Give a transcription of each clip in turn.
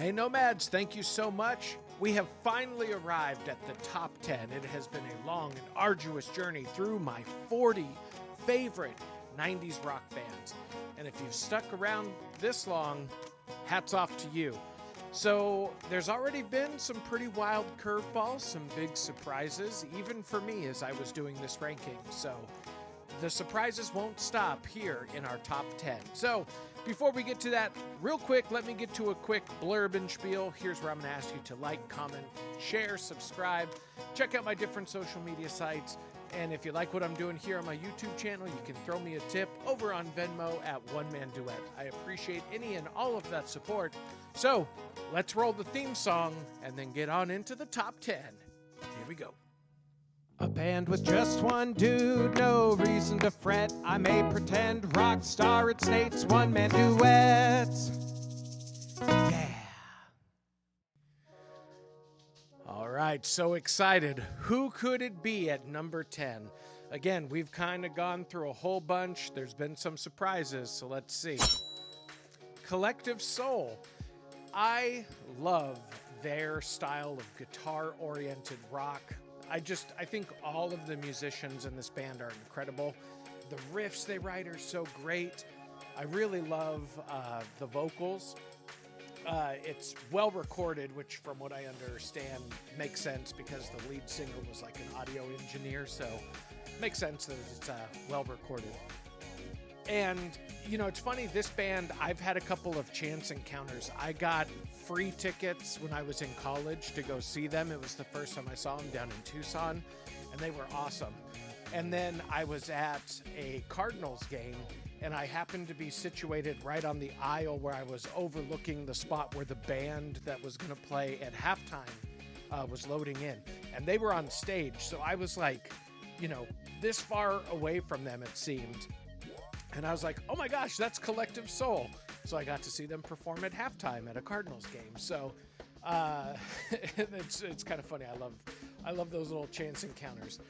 Hey Nomads, thank you so much. We have finally arrived at the top 10. It has been a long and arduous journey through my 40 favorite 90s rock bands. And if you've stuck around this long, hats off to you. So there's already been some pretty wild curveballs, some big surprises, even for me as I was doing this ranking. So the surprises won't stop here in our top 10. So before we get to that, real quick, let me get to a quick blurb and spiel. Here's where I'm going to ask you to like, comment, share, subscribe, check out my different social media sites. And if you like what I'm doing here on my YouTube channel, you can throw me a tip over on Venmo at One Man Duet. I appreciate any and all of that support. So let's roll the theme song and then get on into the top 10. Here we go. A band with just one dude, no reason to fret. I may pretend rock star, it's Nate's one-man duet. Yeah. All right, so excited. Who could it be at number 10? Again, we've kind of gone through a whole bunch. There's been some surprises, so let's see. Collective Soul. I love their style of guitar-oriented rock. I think all of the musicians in this band are incredible. The riffs they write are so great. I really love the vocals. It's well recorded, which from what I understand makes sense because the lead singer was like an audio engineer, so it makes sense that it's well recorded. And, you know, it's funny, this band, I've had a couple of chance encounters. I got free tickets when I was in college to go see them. It was the first time I saw them down in Tucson, and they were awesome. And then I was at a Cardinals game, and I happened to be situated right on the aisle where I was overlooking the spot where the band that was going to play at halftime was loading in. And they were on stage, so I was like, you know, this far away from them, it seemed. And I was like, oh my gosh, that's Collective Soul. So I got to see them perform at halftime at a Cardinals game. So it's kind of funny. I love those little chance encounters.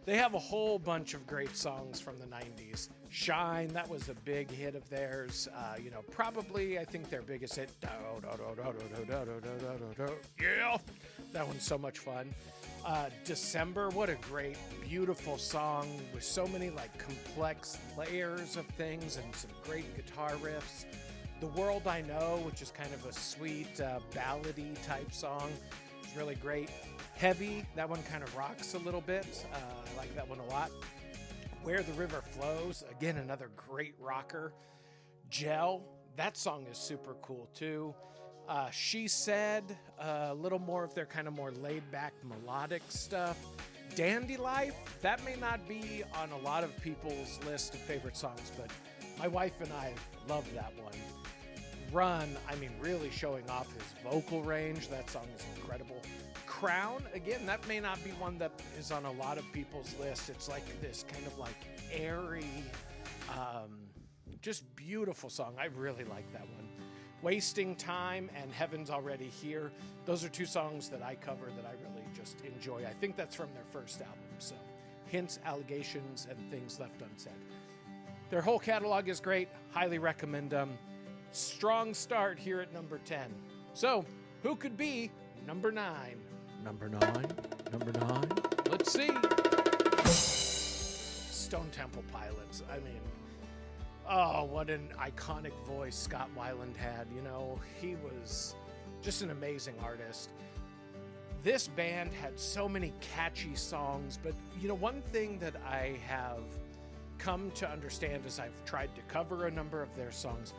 They have a whole bunch of great songs from the 90s. Shine, that was a big hit of theirs. Probably, I think their biggest hit. Yeah, that one's so much fun. December, what a great, beautiful song with so many like complex layers of things and some great guitar riffs. The World I Know, which is kind of a sweet ballady type song, is really great. Heavy, that one kind of rocks a little bit. I like that one a lot. Where the River Flows, again, another great rocker. Gel, that song is super cool too. She Said, a little more of their kind of more laid-back melodic stuff. Dandy Life, that may not be on a lot of people's list of favorite songs, but my wife and I love that one. Run, I mean, really showing off his vocal range. That song is incredible. Crown, again, that may not be one that is on a lot of people's list. It's like this kind of like airy, just beautiful song. I really like that one. Wasting Time and Heaven's Already Here. Those are two songs that I cover that I really just enjoy. I think that's from their first album. So Hints, Allegations, and Things Left Unsaid. Their whole catalog is great. Highly recommend them. Strong start here at number 10. So who could be number 9? Number 9? Let's see. Stone Temple Pilots. I mean, oh, what an iconic voice Scott Weiland had. You know, he was just an amazing artist. This band had so many catchy songs, but, you know, one thing that I have come to understand as I've tried to cover a number of their songs,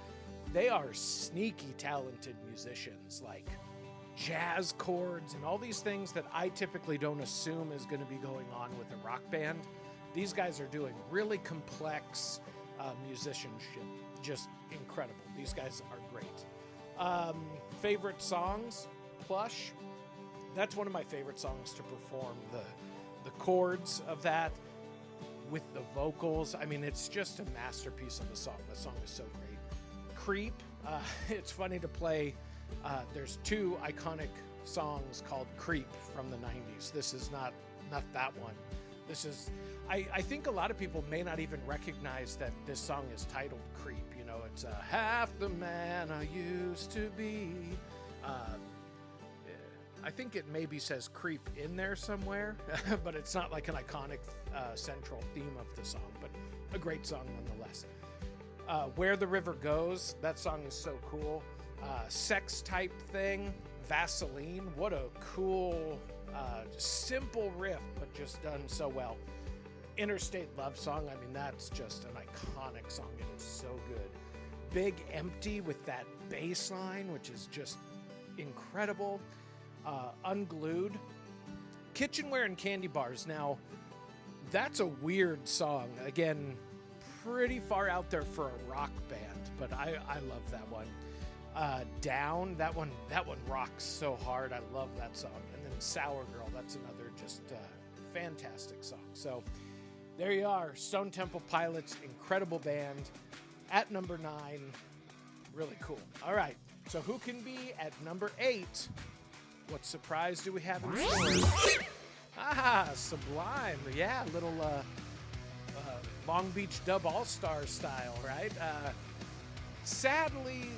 they are sneaky talented musicians, like jazz chords and all these things that I typically don't assume is going to be going on with a rock band. These guys are doing really complex musicianship. Just incredible. These guys are great. Favorite songs? Plush. That's one of my favorite songs to perform. The chords of that with the vocals. I mean, it's just a masterpiece of a song. The song is so great. Creep. It's funny to play. There's two iconic songs called Creep from the 90s. This is not that one. This is, I think a lot of people may not even recognize that this song is titled Creep. You know, it's half the man I used to be. I think it maybe says creep in there somewhere, but it's not like an iconic central theme of the song, but a great song nonetheless. Where the River Goes, that song is so cool. Sex Type Thing, Vaseline, what a cool, simple riff, but just done so well. Interstate Love Song, I mean, that's just an iconic song. It is so good. Big Empty with that bass line, which is just incredible. Unglued. Kitchenware and Candy Bars. Now, that's a weird song. Again, pretty far out there for a rock band, but I love that one. Down, that one rocks so hard. I love that song. And then Sour Girl, that's another just fantastic song. So there you are, Stone Temple Pilots, incredible band. At number 9, really cool. All right, so who can be at number 8? What surprise do we have in store? Sublime. Yeah, little Long Beach Dub All-Star style, right? Sadly,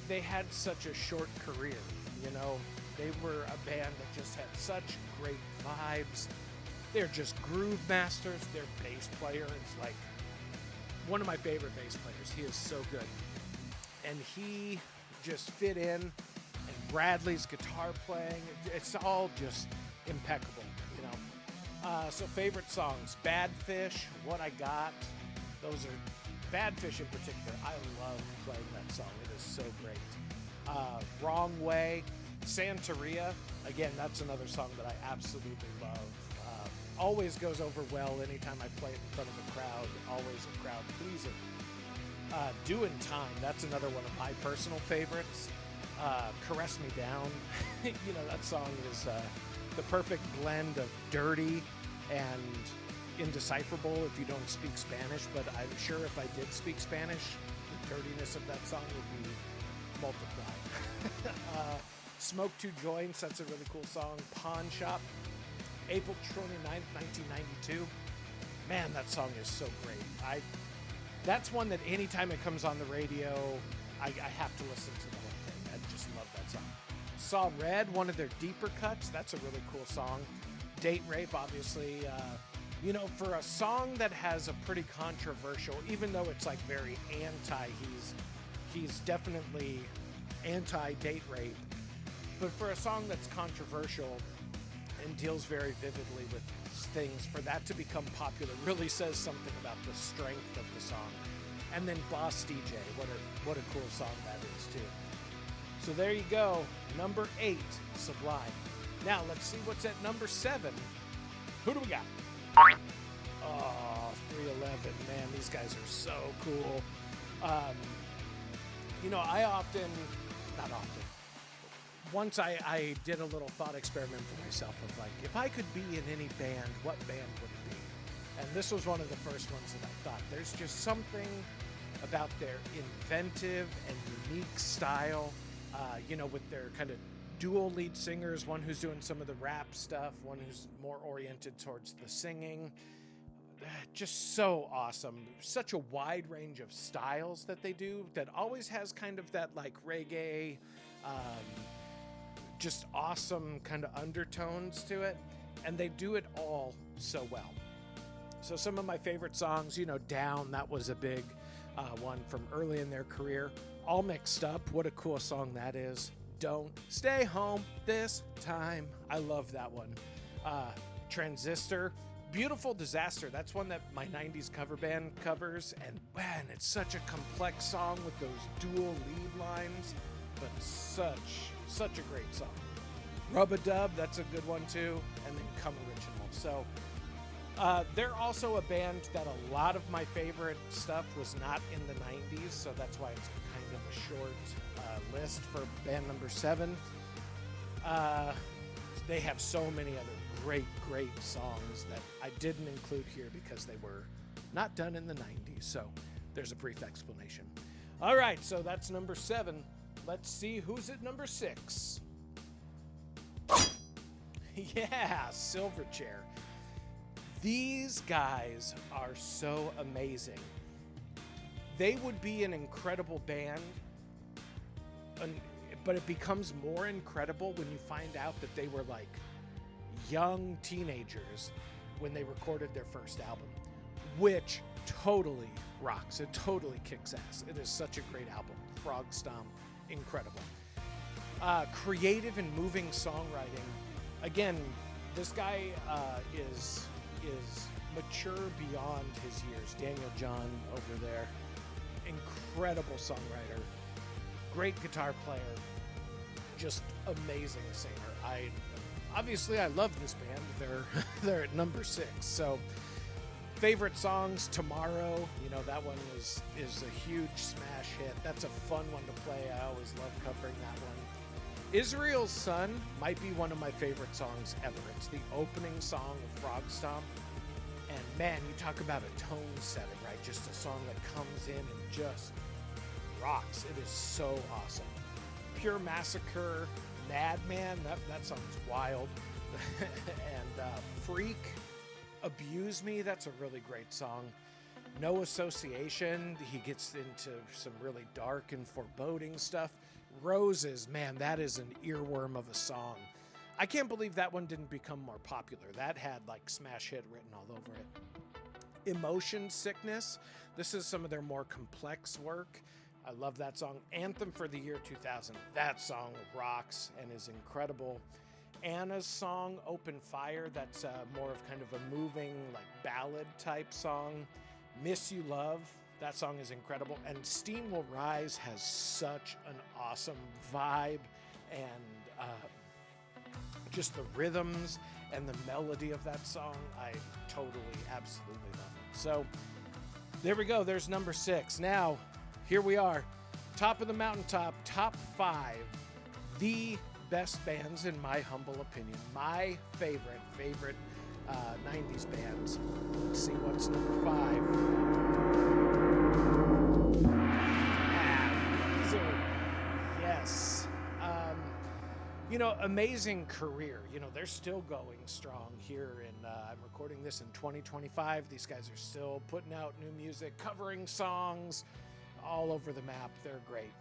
they had such a short career. You know, they were a band that just had such great vibes. They're just groove masters. Their bass player is like one of my favorite bass players. He is so good. And he just fit in. And Bradley's guitar playing, it's all just impeccable, you know. So favorite songs, Bad Fish, What I Got. Those are, Bad Fish in particular, I love playing that song. It is so great. Wrong Way, Santeria. Again, that's another song that I absolutely love. Always goes over well anytime I play it in front of a crowd. Always a crowd pleaser. Doing Time, that's another one of my personal favorites. Caress Me Down. You know, that song is the perfect blend of dirty and indecipherable if you don't speak Spanish, but I'm sure if I did speak Spanish, the dirtiness of that song would be multiplied. Smoke Two Joints, that's a really cool song. Pawn Shop, April 29th, 1992. Man, that song is so great. That's one that anytime it comes on the radio, I have to listen to the whole thing. I just love that song. Saw Red, one of their deeper cuts. That's a really cool song. Date Rape, obviously. You know, for a song that has a pretty controversial, even though it's like very anti, he's definitely anti-date rape. But for a song that's controversial and deals very vividly with things, for that to become popular really says something about the strength of the song. And then Boss DJ, what a cool song that is too. So there you go, number 8, Sublime. Now let's see what's at number 7. Who do we got? Oh, 311, man, these guys are so cool. You know, not often, once I did a little thought experiment for myself of like, if I could be in any band, what band would it be? And this was one of the first ones that I thought. There's just something about their inventive and unique style, you know, with their kind of dual lead singers, one who's doing some of the rap stuff, one who's more oriented towards the singing. Just so awesome. Such a wide range of styles that they do that always has kind of that like reggae, just awesome kind of undertones to it, and they do it all so well. So some of my favorite songs, you know, Down, that was a big one from early in their career. All Mixed Up, what a cool song that is. Don't Stay Home This Time, I love that one. Transistor, Beautiful Disaster, that's one that my 90s cover band covers, and man, it's such a complex song with those dual lead lines, but such a great song. Rub-a-Dub, that's a good one too, and then Come Original. So they're also a band that a lot of my favorite stuff was not in the 90s, so that's why it's kind of a short list for band number 7. They have so many other great songs that I didn't include here because they were not done in the 90s, so there's a brief explanation. All right, so that's number 7. Let's see who's at number 6. Yeah, Silverchair. These guys are so amazing. They would be an incredible band, but it becomes more incredible when you find out that they were like young teenagers when they recorded their first album, which totally rocks. It totally kicks ass. It is such a great album. Frog Stomp, incredible. Creative and moving songwriting. Again, this guy is mature beyond his years. Daniel John over there, incredible songwriter, great guitar player, just amazing singer. I love this band. They're at number 6. So favorite songs, Tomorrow, that one is a huge smash hit. That's a fun one to play. I always love covering that one. Israel's Son might be one of my favorite songs ever. It's the opening song of Frog Stomp. And man, you talk about a tone setter, right? Just a song that comes in and just rocks. It is so awesome. Pure Massacre, Madman, that song's wild. And Freak, Abuse Me, that's a really great song. No Association, he gets into some really dark and foreboding stuff. Roses, man, that is an earworm of a song. I can't believe that one didn't become more popular. That had like smash hit written all over it. Emotion Sickness, this is some of their more complex work. I love that song. Anthem for the Year 2000, that song rocks and is incredible. Anna's song, Open Fire, that's more of kind of a moving like ballad type song. Miss You Love, that song is incredible. And Steam Will Rise has such an awesome vibe and just the rhythms and the melody of that song. I totally, absolutely love it. So there we go. There's number 6. Now, here we are. Top of the mountaintop, top 5. The best bands, in my humble opinion. My favorite 90s bands. Let's see what's number 5. Weezer. Yes. Amazing career. They're still going strong here, and I'm recording this in 2025. These guys are still putting out new music, covering songs all over the map. They're great.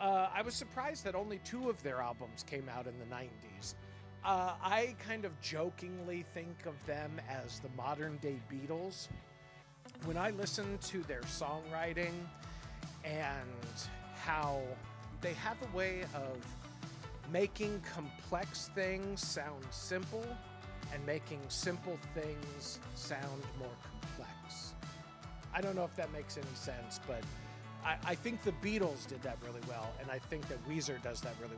I was surprised that only 2 of their albums came out in the 90s. I kind of jokingly think of them as the modern-day Beatles. When I listen to their songwriting and how they have a way of making complex things sound simple and making simple things sound more complex. I don't know if that makes any sense, but I think the Beatles did that really well, and I think that Weezer does that really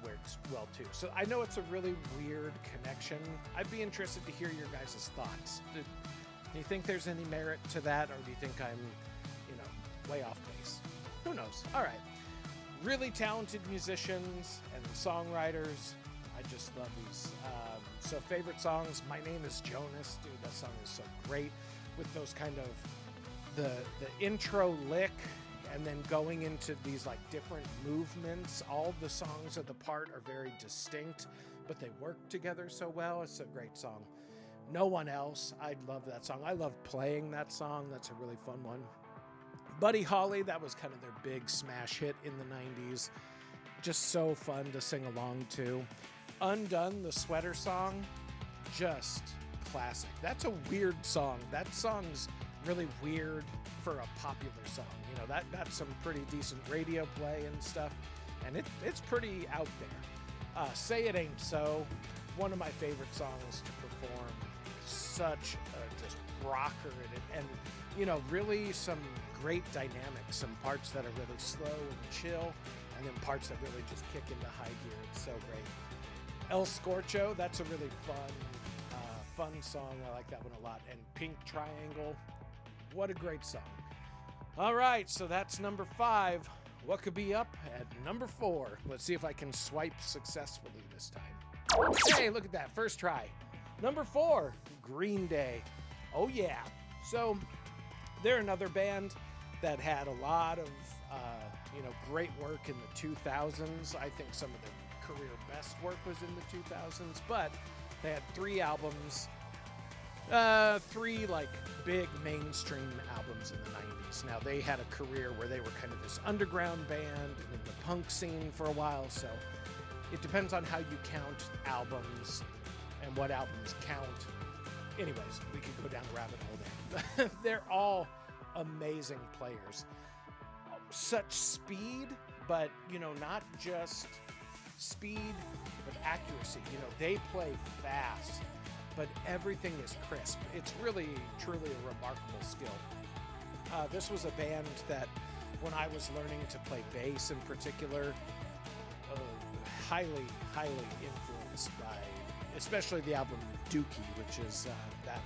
well too. So I know it's a really weird connection. I'd be interested to hear your guys' thoughts. Do you think there's any merit to that, or do you think I'm, way off base? Who knows? All right. Really talented musicians and songwriters. I just love these. So favorite songs, My Name is Jonas. Dude, that song is so great with those kind of the intro lick and then going into these like different movements. All the songs of the part are very distinct, but they work together so well. It's a great song. No One Else. I love that song. I love playing that song. That's a really fun one. Buddy Holly, that was kind of their big smash hit in the 90s. Just so fun to sing along to. Undone, the Sweater Song, just classic. That's a weird song. That song's really weird for a popular song. That's some pretty decent radio play and stuff, and it's pretty out there. Say It Ain't So, one of my favorite songs to perform. Such a just rocker in it, and really some great dynamics, some parts that are really slow and chill, and then parts that really just kick into high gear. It's so great. El Scorcho, that's a really fun song. I like that one a lot. And Pink Triangle, what a great song. All right, so that's number 5. What could be up at number 4? Let's see if I can swipe successfully this time. Hey, look at that, first try. Number 4, Green Day. Oh yeah. So they're another band that had a lot of great work in the 2000s. I think some of their career best work was in the 2000s, but they had 3 albums. Three like big mainstream albums in the 90s. Now they had a career where they were kind of this underground band in the punk scene for a while, so it depends on how you count albums and what albums count. Anyways, we could go down the rabbit hole there. They're all amazing players. Such speed, but not just speed, but accuracy. They play fast, but everything is crisp. It's really, truly a remarkable skill. This was a band that, when I was learning to play bass in particular, highly, highly influenced by, especially the album Dookie, which is that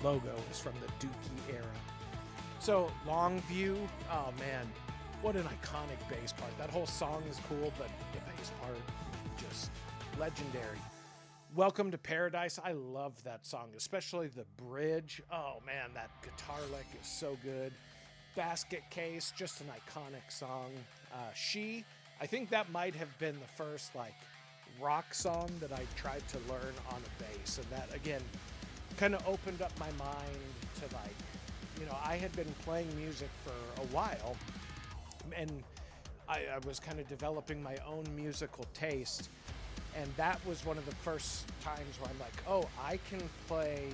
logo is from the Dookie era. So Longview, oh man, what an iconic bass part. That whole song is cool, but the bass part, just legendary. Welcome to Paradise, I love that song, especially the bridge. Oh man, that guitar lick is so good. Basket Case, just an iconic song. I think that might have been the first rock song that I tried to learn on a bass, and that again kind of opened up my mind to I had been playing music for a while, and I was kind of developing my own musical taste, and that was one of the first times where I'm like, oh, I can play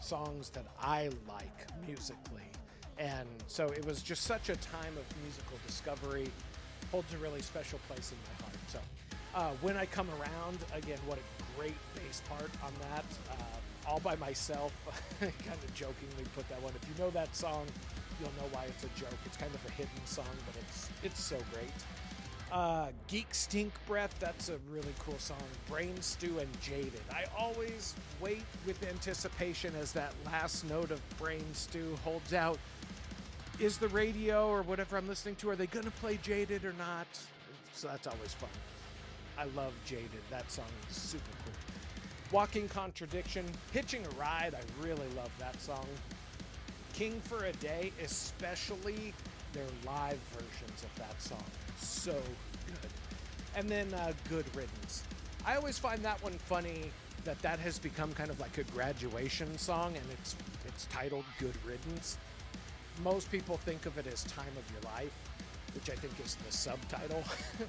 songs that I like musically. And so it was just such a time of musical discovery, holds a really special place in my heart. So When I Come Around, again, what a great bass part on that. All by myself, kind of jokingly put that one. If you know that song, you'll know why it's a joke. It's kind of a hidden song, but it's so great. Geek Stink Breath, that's a really cool song. Brain Stew and Jaded. I always wait with anticipation as that last note of Brain Stew holds out. Is the radio or whatever I'm listening to, are they going to play Jaded or not? So that's always fun. I love Jaded. That song is super cool. Walking Contradiction, Hitching a Ride, I really love that song. King for a Day, especially their live versions of that song. So good. And then Good Riddance. I always find that one funny that has become kind of like a graduation song, and it's titled Good Riddance. Most people think of it as Time of Your Life, which I think is the subtitle.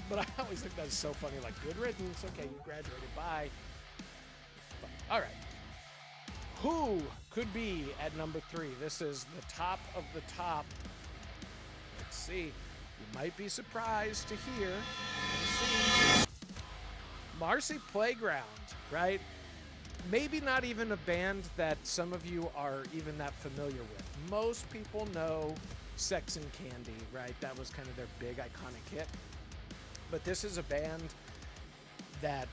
But I always think that's so funny, like Good Riddance, okay, you graduated, bye. All right, who could be at number 3? This is the top of the top. Let's see. You might be surprised to hear. Let's see. Marcy Playground, right? Maybe not even a band that some of you are even that familiar with. Most people know Sex and Candy, right? That was kind of their big iconic hit. But this is a band that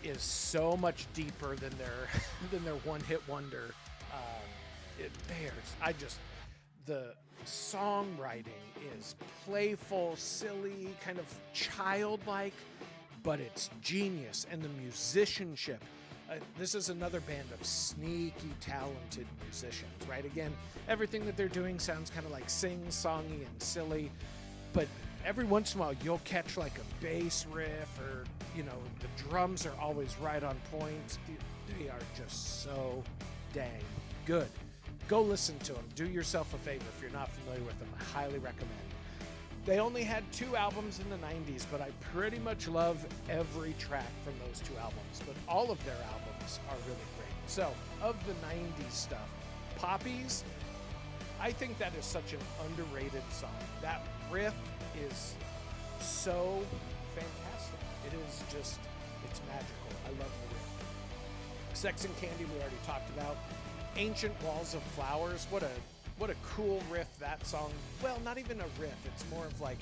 is so much deeper than their one-hit wonder. The songwriting is playful, silly, kind of childlike, but it's genius. And the musicianship. This is another band of sneaky, talented musicians, right? Again, everything that they're doing sounds kind of like sing-songy and silly, but every once in a while you'll catch like a bass riff, or the drums are always right on point. They are just so dang good. Go listen to them. Do yourself a favor if you're not familiar with them. I highly recommend. They only had 2 albums in the 90s, but I pretty much love every track from those 2 albums. But all of their albums are really great. So, of the 90s stuff, Poppies, I think that is such an underrated song. That riff is so fantastic. It is just, it's magical. I love the riff. Sex and Candy, we already talked about. Ancient Walls of Flowers, what a cool riff that song. Well, not even a riff. It's more of like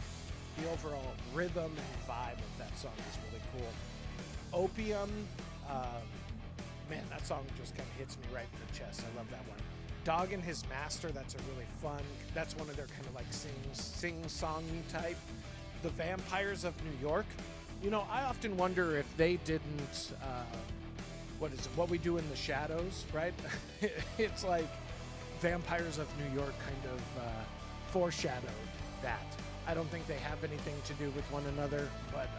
the overall rhythm and vibe of that song is really cool. Opium, man, that song just kind of hits me right in the chest. I love that one. Dog and His Master, that's a really fun, that's one of their kind of like sing-songy type. The Vampires of New York. I often wonder if they didn't, What We Do in the Shadows, right? It's like Vampires of New York kind of foreshadowed that. I don't think they have anything to do with one another, but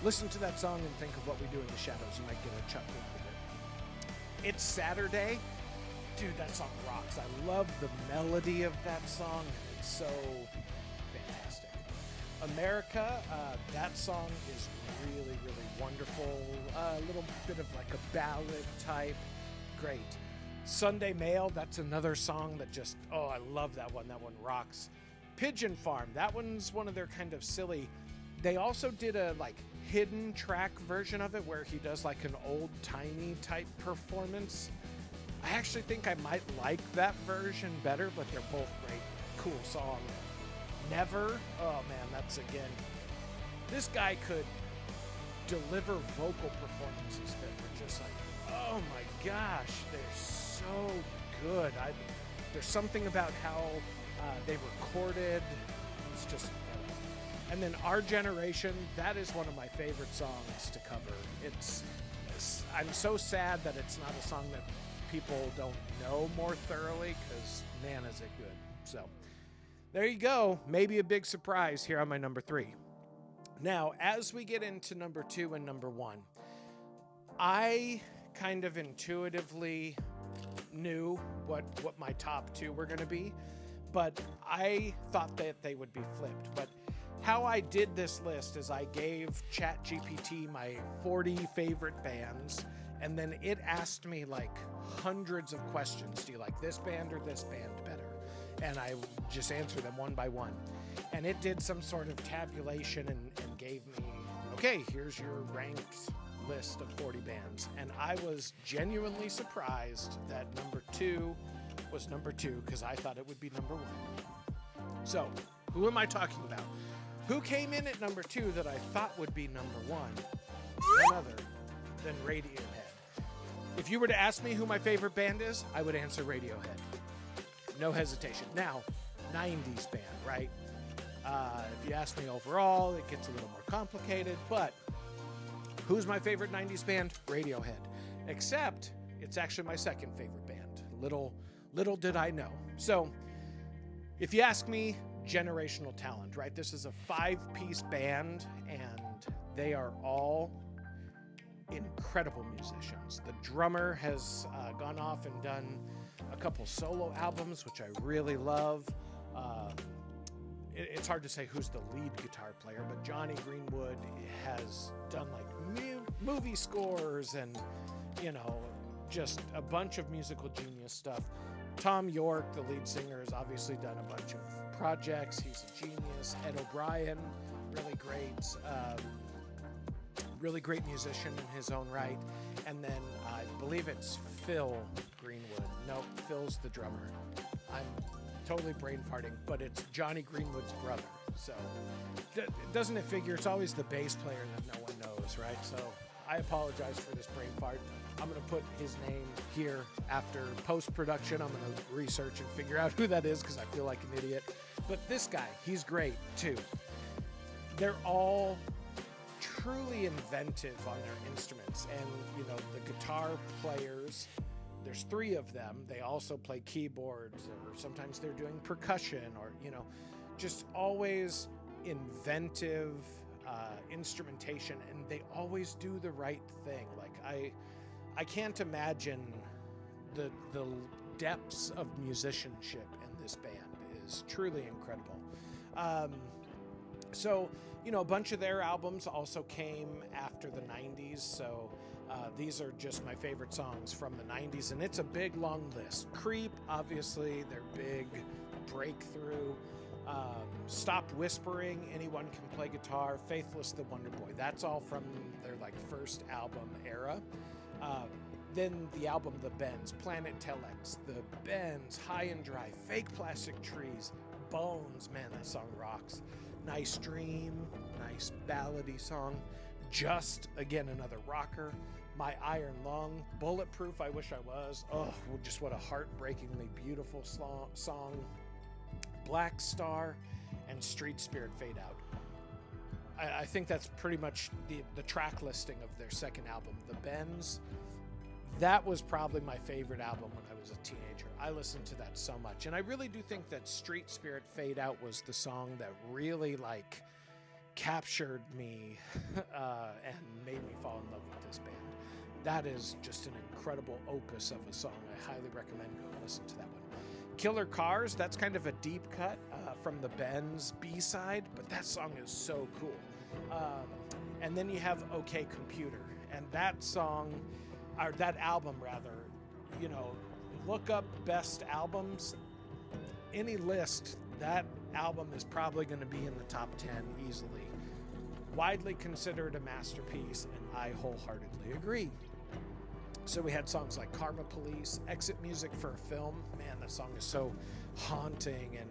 listen to that song and think of What We Do in the Shadows. You might get a chuckle out of it. It's Saturday. Dude, that song rocks. I love the melody of that song. It's so fantastic. America, that song is really, really wonderful. A little bit of like a ballad type. Great. Sunday Mail, that's another song that just, oh, I love that one. That one rocks. Pigeon Farm, that one's one of their kind of silly. They also did a like hidden track version of it where he does like an old-timey type performance. I actually think I might like that version better, but they're both great. Cool song. Never, oh man, that's again, this guy could deliver vocal performances that were just like, oh my gosh, they're so good. There's something about how they recorded. It's just incredible. And then Our Generation, that is one of my favorite songs to cover. I'm so sad that it's not a song that people don't know more thoroughly, because man, is it good. So there you go. Maybe a big surprise here on my number 3. Now, as we get into number 2 and number 1, I kind of intuitively knew what my top 2 were going to be, but I thought that they would be flipped. But how I did this list is I gave ChatGPT my 40 favorite bands, and then it asked me like hundreds of questions. Do you like this band or this band better? And I just answered them one by one. And it did some sort of tabulation and gave me, okay, here's your ranked list of 40 bands. And I was genuinely surprised that number 2 was number 2, because I thought it would be number 1. So, who am I talking about? Who came in at number 2 that I thought would be number 1? None other than Radiohead. If you were to ask me who my favorite band is, I would answer Radiohead. No hesitation. Now, 90s band, right? If you ask me overall, it gets a little more complicated, but who's my favorite 90s band? Radiohead. Except, it's actually my second favorite band. Little did I know. So, if you ask me, generational talent, right? This is a 5-piece band, and they are all incredible musicians. The drummer has gone off and done a couple solo albums, which I really love. It's hard to say who's the lead guitar player, but Johnny Greenwood has done like movie scores and, just a bunch of musical genius stuff. Tom York, the lead singer, has obviously done a bunch of projects. He's a genius. Ed O'Brien, really great musician in his own right. And then I believe it's Phil Greenwood. No, Phil's the drummer. I'm totally brain farting, but it's Johnny Greenwood's brother. So doesn't it figure? It's always the bass player that no one knows, right? So I apologize for this brain fart. I'm going to put his name here after post-production. I'm going to research and figure out who that is, because I feel like an idiot. But this guy, he's great too. They're all truly inventive on their instruments. And, the guitar players, there's 3 of them. They also play keyboards, or sometimes they're doing percussion, or, just always inventive instrumentation, and they always do the right thing. Like I can't imagine the depths of musicianship in this band is truly incredible. So, a bunch of their albums also came after the 90s, so these are just my favorite songs from the 90s, and it's a big, long list. Creep, obviously, their big breakthrough. Stop Whispering, Anyone Can Play Guitar, Faithless the Wonder Boy. That's all from their first album era. Then the album The Bends, Planet Telex, The Bends, High and Dry, Fake Plastic Trees, Bones. Man, that song rocks. Nice Dream, nice ballady song. Just, again, another rocker. My Iron Lung, Bulletproof, I Wish I Was. Oh, just what a heartbreakingly beautiful song. Black Star, and Street Spirit Fade Out. I think that's pretty much the track listing of their second album, The Bends. That was probably my favorite album when I was a teenager. I listened to that so much. And I really do think that Street Spirit Fade Out was the song that really captured me and made me fall in love with this band. That is just an incredible opus of a song. I highly recommend go listen to that one. Killer Cars, that's kind of a deep cut from the Benz B-side, but that song is so cool. And then you have OK Computer, and that song, or that album rather, you know, look up best albums, any list, that album is probably going to be in the top 10 easily. Widely considered a masterpiece, and I wholeheartedly agree. So we had songs like Karma Police, Exit Music for a Film. Man, that song is so haunting and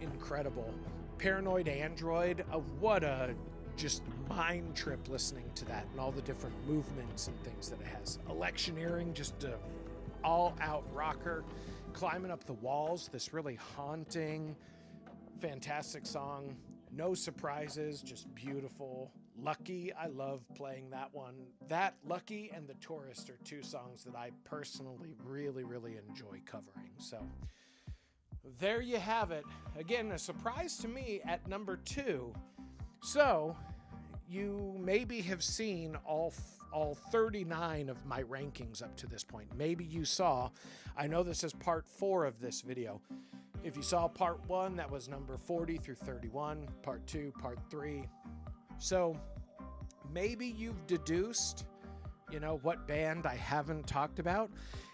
incredible. Paranoid Android, what a just mind trip listening to that and all the different movements and things that it has. Electioneering, just a all-out rocker. Climbing Up the Walls, this really haunting, fantastic song. No Surprises, just beautiful. Lucky, I love playing that one. That, Lucky, and The Tourist are two songs that I personally really, really enjoy covering. So there you have it. Again, a surprise to me at number 2. So you maybe have seen all 39 of my rankings up to this point. Maybe you saw, I know this is part 4 of this video. If you saw part 1, that was number 40 through 31, part 2, part 3. So maybe you've deduced, you know, what band I haven't talked about.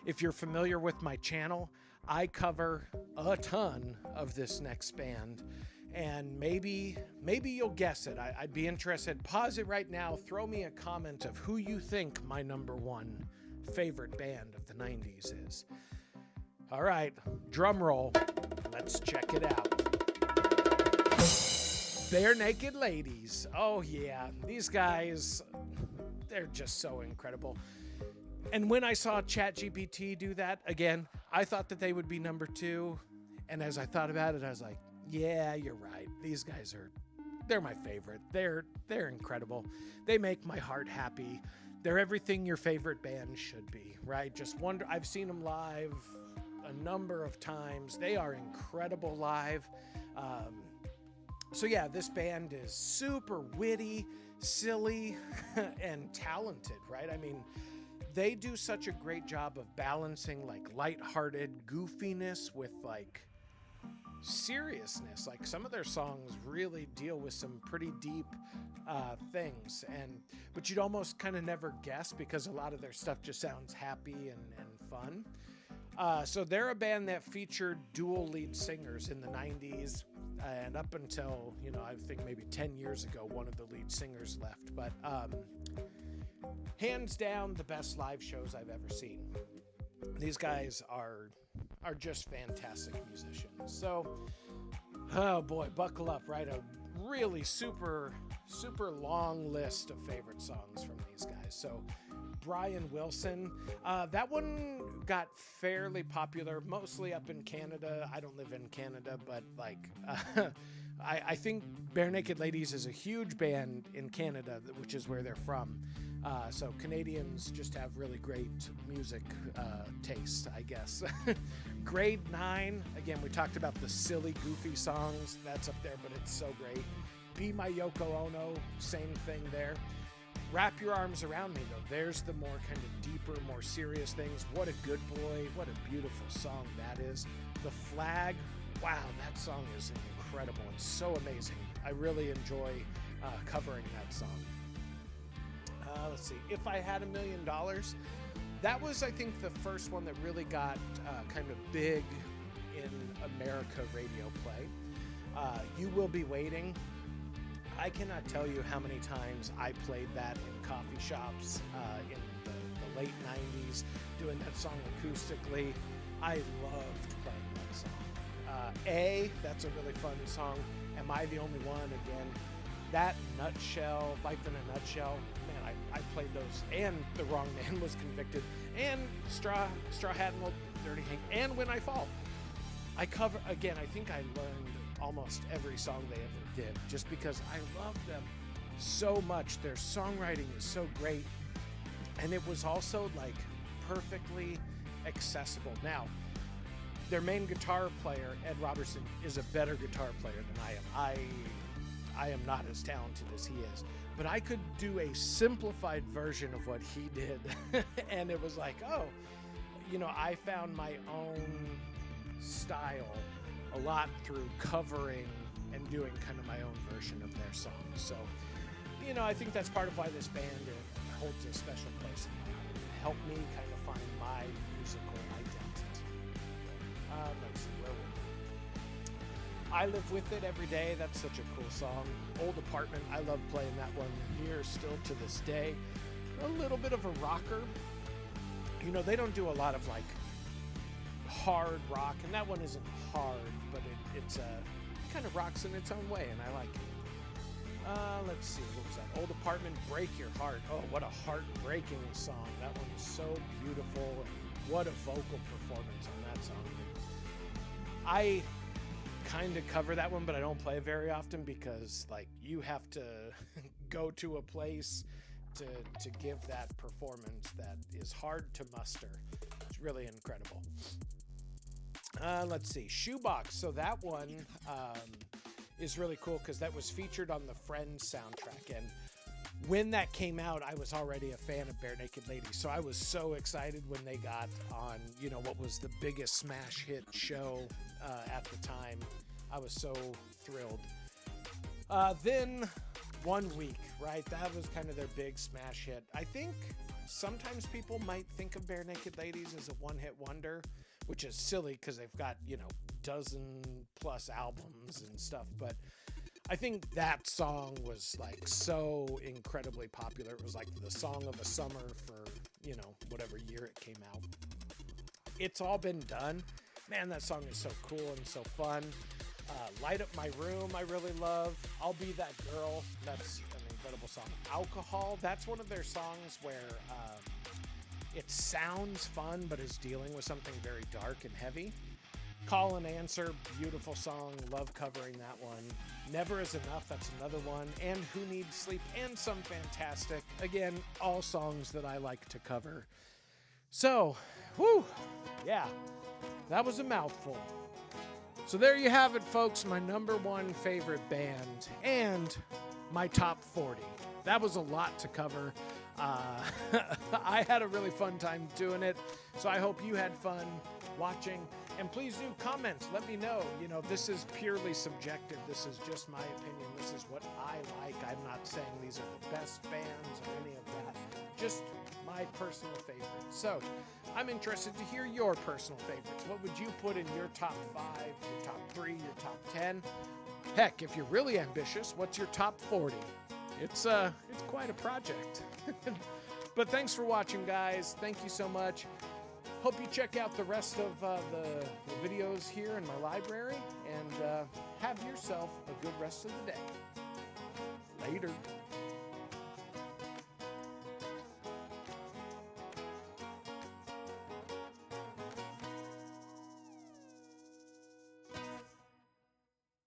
If you're familiar with my channel, I cover a ton of this next band, and maybe you'll guess it. I'd be interested. Pause it right now. Throw me a comment of who you think my number 1 favorite band of the 90s is. All right, drum roll. Let's check it out. Bare Naked Ladies. Oh yeah, these guys, they're just so incredible. And when I saw ChatGPT do that, again, I thought that they would be number 2. And as I thought about it, I was like, yeah, you're right. These guys they're my favorite. They're incredible. They make my heart happy. They're everything your favorite band should be, right? Just wonder. I've seen them live a number of times. They are incredible live. So yeah, this band is super witty, silly, and talented, right? I mean, they do such a great job of balancing like lighthearted goofiness with like seriousness. Like some of their songs really deal with some pretty deep things, but you'd almost kind of never guess because a lot of their stuff just sounds happy and fun. So they're a band that featured dual lead singers in the 90s, and up until, you know, I think maybe 10 years ago, one of the lead singers left. But hands down, the best live shows I've ever seen. These guys are just fantastic musicians. So, oh boy, buckle up, right? A really super long list of favorite songs from these guys. So Brian Wilson, that one got fairly popular, mostly up in Canada. I don't live in Canada, but like, I think Bare Naked Ladies is a huge band in Canada, which is where they're from. So Canadians just have really great music taste, I guess. Grade 9, again, we talked about the silly, goofy songs. That's up there, but it's so great. Be My Yoko Ono, same thing there. Wrap Your Arms Around Me, though. There's the more kind of deeper, more serious things. What a Good Boy. What a beautiful song that is. The Flag. Wow, that song is incredible. It's so amazing. I really enjoy covering that song. Let's see. If I Had $1 Million, that was, I think, the first one that really got kind of big in America radio play. You Will Be Waiting. I cannot tell you how many times I played that in coffee shops in the late 90s, doing that song acoustically. I loved playing that song. That's a really fun song. Am I the Only One? Again, that Nutshell, Life in a Nutshell, man, I played those. And The Wrong Man Was Convicted. And Straw Hat and Old Dirty Hank. And When I Fall. I cover, again, I think I learned almost every song they ever did just because I love them so much. Their songwriting is so great. And it was also like perfectly accessible. Now, their main guitar player, Ed Robertson, is a better guitar player than I am. I am not as talented as he is, but I could do a simplified version of what he did. And it was like, oh, you know, I found my own style a lot through covering and doing kind of my own version of their songs. So, you know, I think that's part of why this band holds a special place in my heart. It helped me kind of find my musical identity. Let's see, where were we? I Live With It Every Day. That's such a cool song. Old Apartment. I love playing that one here still to this day. A little bit of a rocker. You know, they don't do a lot of like hard rock, and that one isn't hard, but it's kind of rocks in its own way, and I like it. Let's see, what was that? Old Apartment, Break Your Heart. Oh, what a heartbreaking song. That one is so beautiful, and what a vocal performance on that song. I kind of cover that one, but I don't play it very often because, like, you have to go to a place to give that performance that is hard to muster. It's really incredible. Let's see, Shoebox. So that one is really cool because that was featured on the Friends soundtrack. And when that came out, I was already a fan of Bare Naked Ladies. So I was so excited when they got on, you know, what was the biggest smash hit show at the time. I was so thrilled. Then 1 Week, right? That was kind of their big smash hit. I think sometimes people might think of Bare Naked Ladies as a one-hit wonder, which is silly because they've got, you know, dozen plus albums and stuff. But I think that song was like so incredibly popular. It was like the song of the summer for, you know, whatever year it came out. It's All Been Done. Man, that song is so cool and so fun. Light Up My Room, I really love. I'll Be That Girl. That's an incredible song. Alcohol, that's one of their songs where it sounds fun, but is dealing with something very dark and heavy. Call and Answer, beautiful song. Love covering that one. Never Is Enough, that's another one. And Who Needs Sleep, and some fantastic. Again, all songs that I like to cover. So, whew, yeah, that was a mouthful. So there you have it, folks. My number one favorite band and my top 40. That was a lot to cover. I had a really fun time doing it, so I hope you had fun watching. And please do comment. Let me know. You know, this is purely subjective. This is just my opinion. This is what I like. I'm not saying these are the best bands or any of that. Just my personal favorites. So I'm interested to hear your personal favorites. What would you put in your top 5, your top 3, your top 10? Heck, if you're really ambitious, what's your top 40? It's quite a project. But thanks for watching, guys. Thank you so much. Hope you check out the rest of the videos here in my library, and have yourself a good rest of the day. Later.